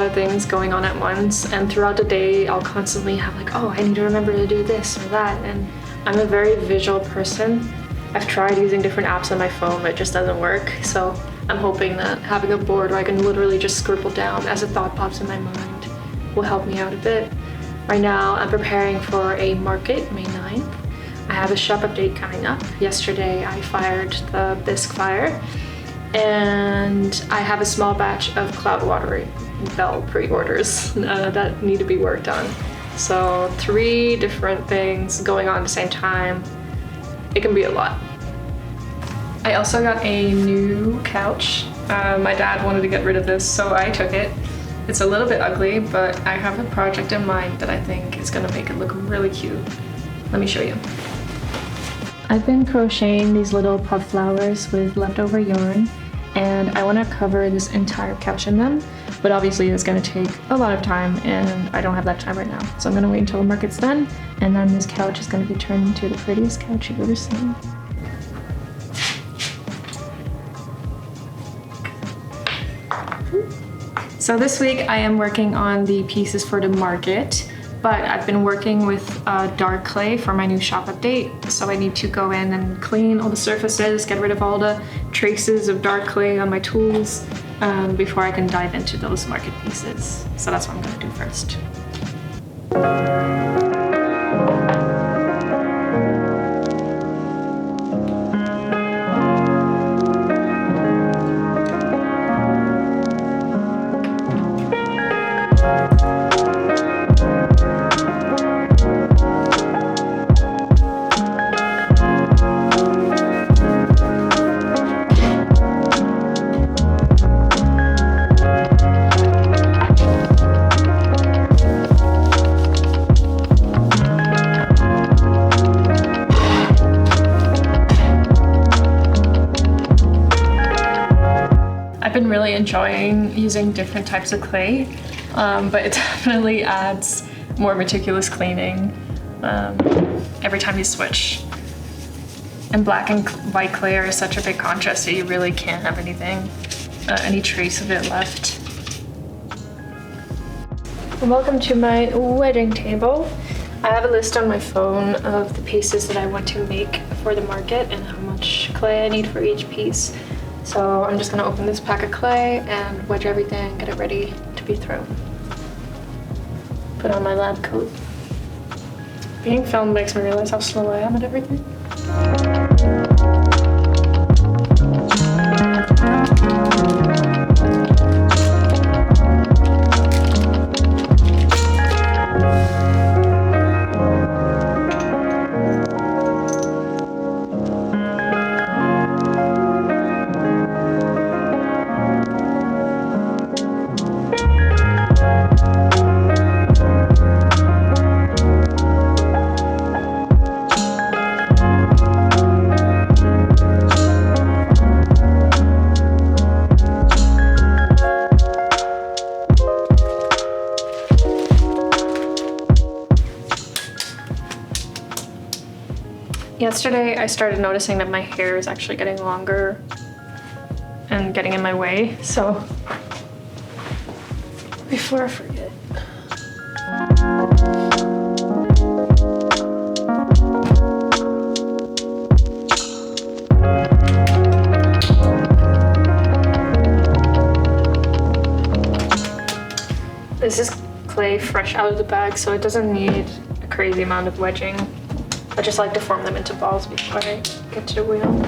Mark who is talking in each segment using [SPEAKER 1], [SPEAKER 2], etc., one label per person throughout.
[SPEAKER 1] lot of things going on at once, and throughout the day I'll constantly have like, oh, I need to remember to do this or that, and I'm a very visual person. I've tried using different apps on my phone, but it just doesn't work, so I'm hoping that having a board where I can literally just scribble down as a thought pops in my mind will help me out a bit. Right now I'm preparing for a market, May 9th. I have a shop update coming up. Yesterday I fired the bisque fire, and I have a small batch of cloud watering bell pre-orders that need to be worked on. So 3 different things going on at the same time. It can be a lot. I also got a new couch. My dad wanted to get rid of this, so I took it. It's a little bit ugly, but I have a project in mind that I think is gonna make it look really cute. Let me show you. I've been crocheting these little puff flowers with leftover yarn, and I want to cover this entire couch in them, but obviously it's going to take a lot of time and I don't have that time right now. So I'm going to wait until the market's done, and then this couch is going to be turned into the prettiest couch you've ever seen. So this week I am working on the pieces for the market. But I've been working with dark clay for my new shop update. So I need to go in and clean all the surfaces, get rid of all the traces of dark clay on my tools before I can dive into those market pieces. So that's what I'm gonna do first. I've been really enjoying using different types of clay, but it definitely adds more meticulous cleaning every time you switch. And black and white clay are such a big contrast that you really can't have anything, any trace of it left. Welcome to my wedging table. I have a list on my phone of the pieces that I want to make for the market and how much clay I need for each piece. So I'm just gonna open this pack of clay and wedge everything, get it ready to be thrown. Put on my lab coat. Being filmed makes me realize how slow I am at everything. Yesterday, I started noticing that my hair is actually getting longer and getting in my way, so before I forget. This is clay fresh out of the bag, so it doesn't need a crazy amount of wedging. I just like to form them into balls before I get to the wheel.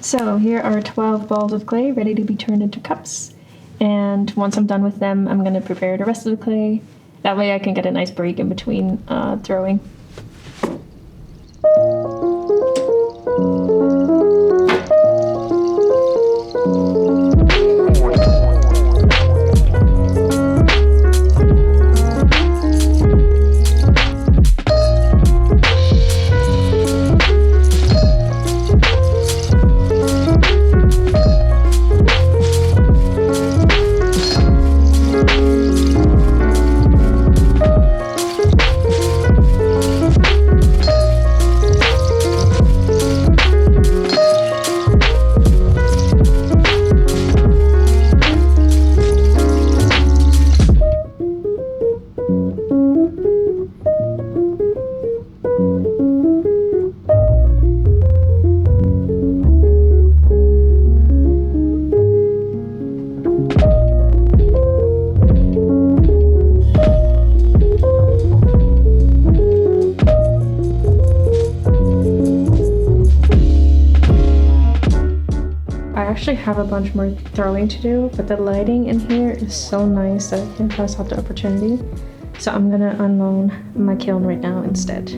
[SPEAKER 1] So here are 12 balls of clay ready to be turned into cups. And once I'm done with them, I'm going to prepare the rest of the clay. That way I can get a nice break in between throwing. actually have a bunch more throwing to do, but the lighting in here is so nice that I can pass up the opportunity. So I'm gonna unload my kiln right now instead.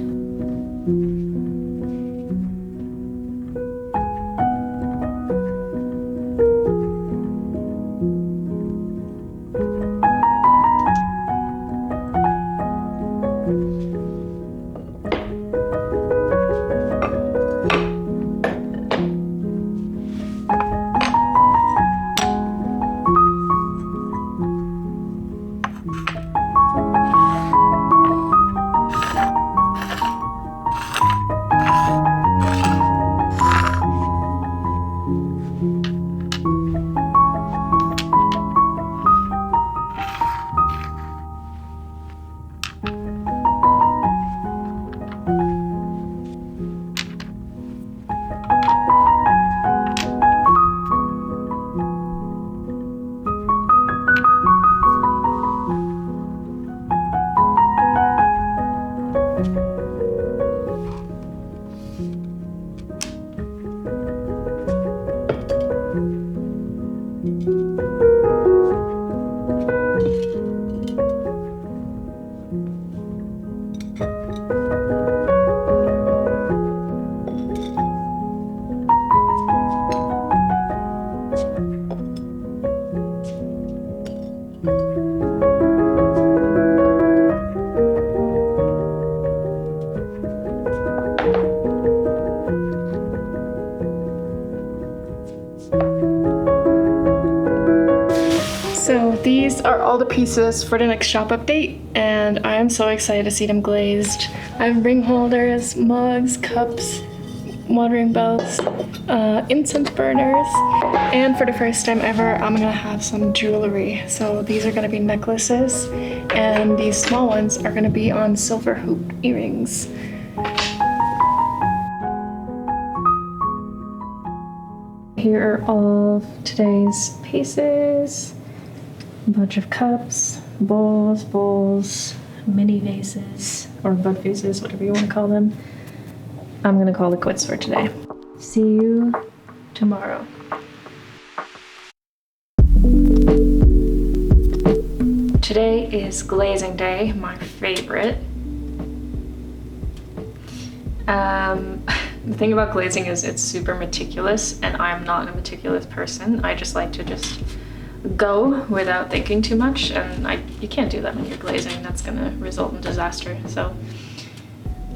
[SPEAKER 1] So these are all the pieces for the next shop update, and I am so excited to see them glazed. I have ring holders, mugs, cups, watering belts, incense burners, and for the first time ever, I'm gonna have some jewelry. So these are gonna be necklaces, and these small ones are gonna be on silver hoop earrings. Here are all of today's pieces. A bunch of cups, bowls, mini vases, or bud vases, whatever you want to call them. I'm gonna call it quits for today. See you tomorrow. Today is glazing day, my favorite. The thing about glazing is it's super meticulous, and I'm not a meticulous person. I just like to go without thinking too much, and you can't do that when you're glazing. That's gonna result in disaster. So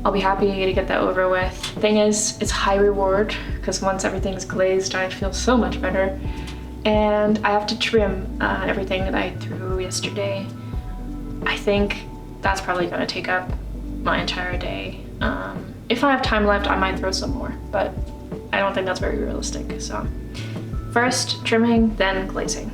[SPEAKER 1] I'll be happy to get that over with. Thing is, it's high reward, because once everything's glazed, I feel so much better. And I have to trim everything that I threw yesterday. I think that's probably gonna take up my entire day. If I have time left, I might throw some more, but I don't think that's very realistic. So first trimming, then glazing.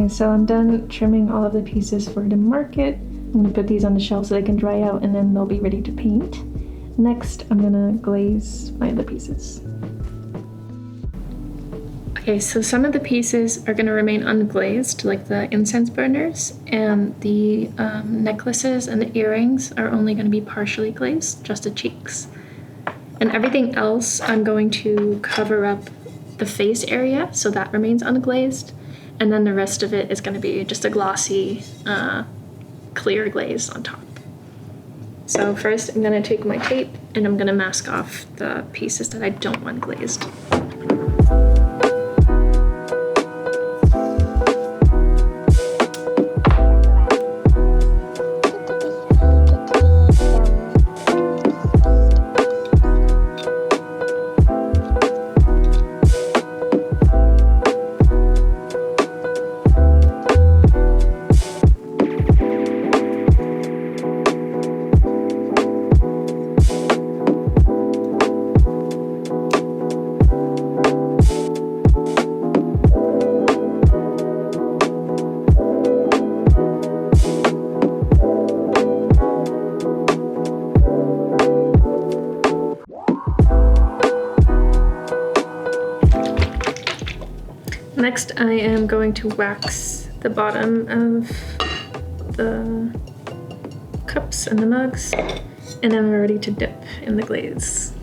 [SPEAKER 1] So I'm done trimming all of the pieces for the market. I'm gonna put these on the shelf so they can dry out, and then they'll be ready to paint. Next, I'm gonna glaze my other pieces. Okay, so some of the pieces are gonna remain unglazed, like the incense burners, and the necklaces and the earrings are only gonna be partially glazed, just the cheeks. And everything else, I'm going to cover up the face area, so that remains unglazed. And then the rest of it is gonna be just a glossy, clear glaze on top. So first I'm gonna take my tape and I'm gonna mask off the pieces that I don't want glazed. Next, I am going to wax the bottom of the cups and the mugs, and then we're ready to dip in the glaze.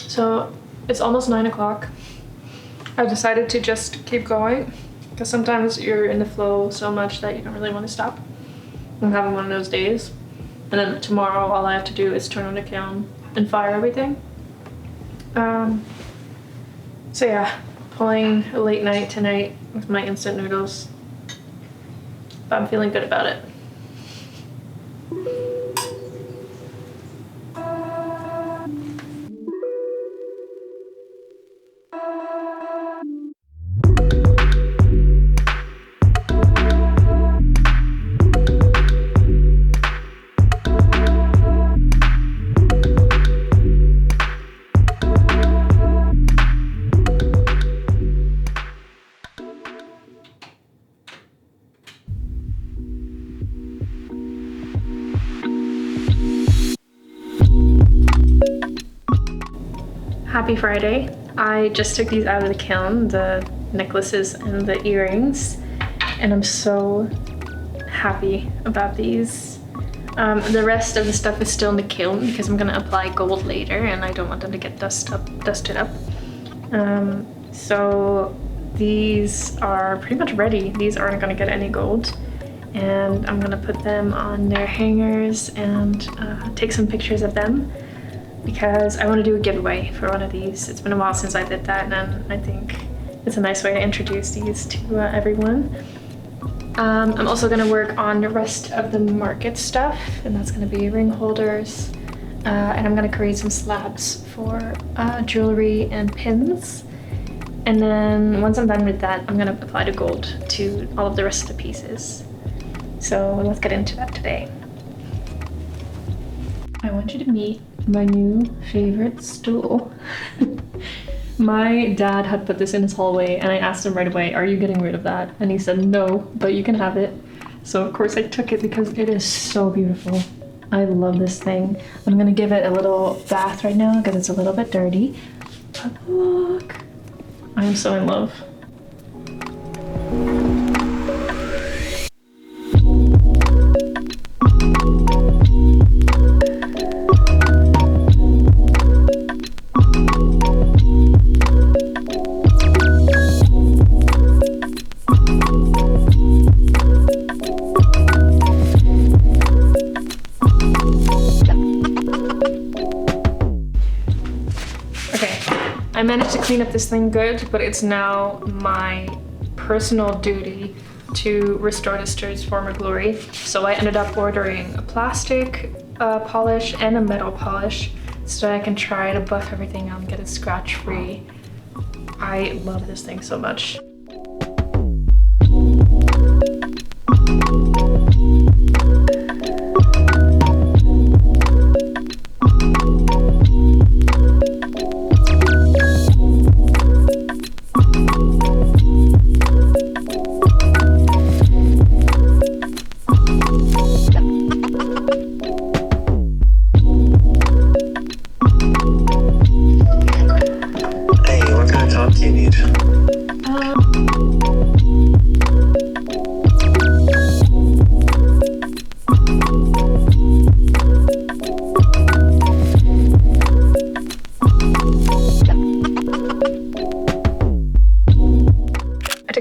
[SPEAKER 1] So it's almost 9 o'clock. I decided to just keep going because sometimes you're in the flow so much that you don't really want to stop. I'm having one of those days. And then tomorrow all I have to do is turn on the kiln and fire everything. So yeah, pulling a late night tonight with my instant noodles. But I'm feeling good about it. Happy Friday. I just took these out of the kiln, the necklaces and the earrings, and I'm so happy about these. The rest of the stuff is still in the kiln because I'm gonna apply gold later and I don't want them to get dusted up. So these are pretty much ready. These aren't gonna get any gold. And I'm gonna put them on their hangers and take some pictures of them. because I want to do a giveaway for one of these. It's been a while since I did that, and I think it's a nice way to introduce these to everyone. I'm also going to work on the rest of the market stuff, and that's going to be ring holders, and I'm going to create some slabs for jewelry and pins. And then once I'm done with that, I'm going to apply the gold to all of the rest of the pieces. So let's get into that today. I want you to meet my new favorite stool. My dad had put this in his hallway and I asked him right away, are you getting rid of that? And he said, no, but you can have it. So of course I took it because it is so beautiful. I love this thing. I'm gonna give it a little bath right now because it's a little bit dirty. But look, I am so in love. I managed to clean up this thing good, but it's now my personal duty to restore this to its former glory. So I ended up ordering a plastic polish and a metal polish so that I can try to buff everything out and get it scratch free. I love this thing so much.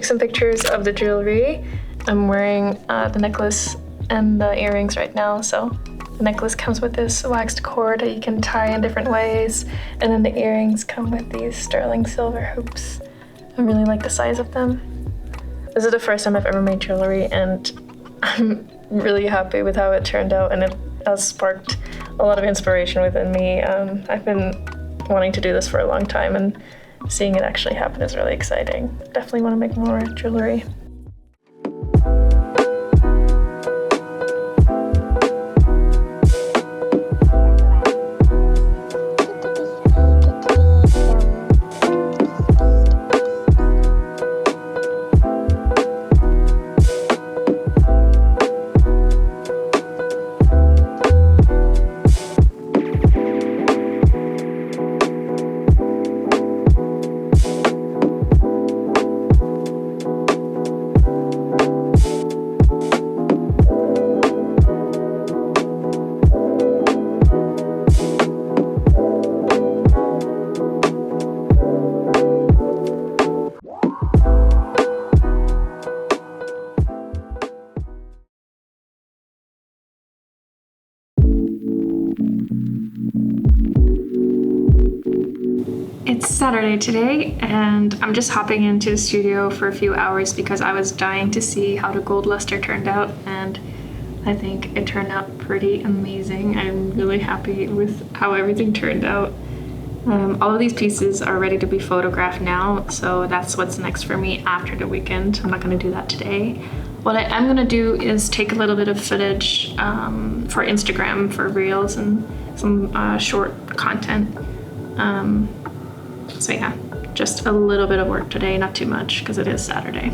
[SPEAKER 1] Some pictures of the jewelry. I'm wearing the necklace and the earrings right now. So the necklace comes with this waxed cord that you can tie in different ways, and then the earrings come with these sterling silver hoops. I really like the size of them. This is the first time I've ever made jewelry, and I'm really happy with how it turned out, and it has sparked a lot of inspiration within me. I've been wanting to do this for a long time, and seeing it actually happen is really exciting. Definitely want to make more jewelry. It's Saturday today, and I'm just hopping into the studio for a few hours because I was dying to see how the gold luster turned out, and I think it turned out pretty amazing. I'm really happy with how everything turned out. All of these pieces are ready to be photographed now, so that's what's next for me after the weekend. I'm not going to do that today. What I am going to do is take a little bit of footage for Instagram, for reels and some short content. So yeah, just a little bit of work today, not too much because it is Saturday.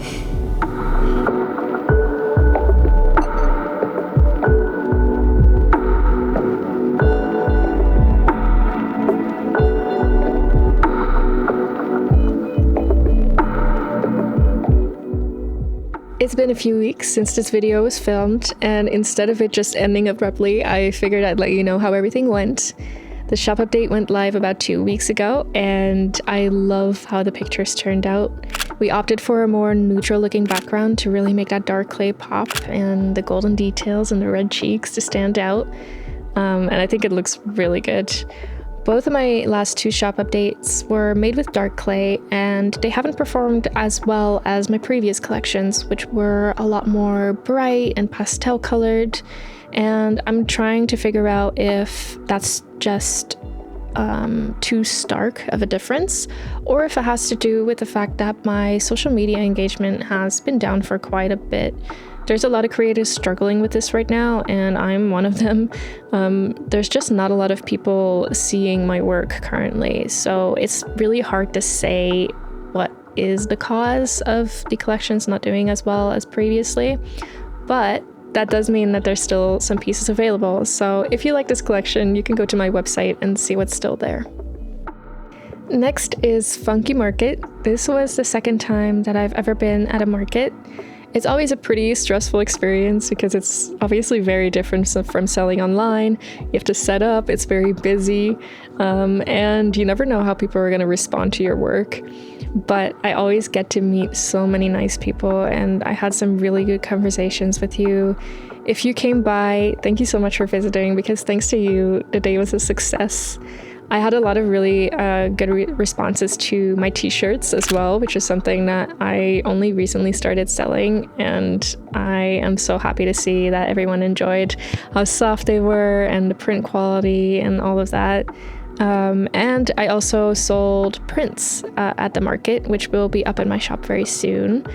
[SPEAKER 1] It's been a few weeks since this video was filmed, and instead of it just ending abruptly, I figured I'd let you know how everything went. The shop update went live about 2 weeks ago, and I love how the pictures turned out. We opted for a more neutral looking background to really make that dark clay pop, and the golden details and the red cheeks to stand out. And I think it looks really good. Both of my last 2 shop updates were made with dark clay, and they haven't performed as well as my previous collections, which were a lot more bright and pastel colored. And I'm trying to figure out if that's just too stark of a difference, or if it has to do with the fact that my social media engagement has been down for quite a bit. There's a lot of creators struggling with this right now, and I'm one of them. There's just not a lot of people seeing my work currently, so it's really hard to say what is the cause of the collections not doing as well as previously, but that does mean that there's still some pieces available. So if you like this collection, you can go to my website and see what's still there. Next is Funky Market. This was the second time that I've ever been at a market. It's always a pretty stressful experience because it's obviously very different from selling online. You have to set up, it's very busy, and you never know how people are going to respond to your work. But I always get to meet so many nice people, and I had some really good conversations with you. If you came by, thank you so much for visiting, because thanks to you, the day was a success. I had a lot of really good responses to my t-shirts as well, which is something that I only recently started selling, and I am so happy to see that everyone enjoyed how soft they were and the print quality and all of that. And I also sold prints at the market, which will be up in my shop very soon.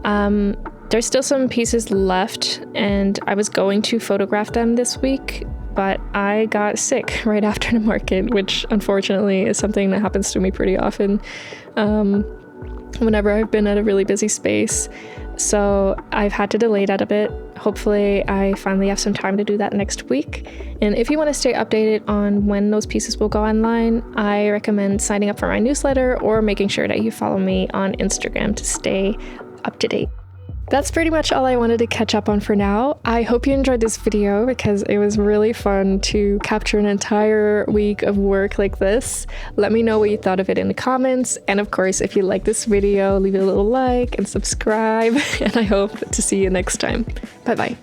[SPEAKER 1] There's still some pieces left, and I was going to photograph them this week, but I got sick right after the market, which unfortunately is something that happens to me pretty often whenever I've been at a really busy space. So I've had to delay that a bit. Hopefully I finally have some time to do that next week. And if you want to stay updated on when those pieces will go online, I recommend signing up for my newsletter or making sure that you follow me on Instagram to stay up to date. That's pretty much all I wanted to catch up on for now. I hope you enjoyed this video because it was really fun to capture an entire week of work like this. Let me know what you thought of it in the comments. And of course, if you like this video, leave it a little like and subscribe. And I hope to see you next time. Bye bye.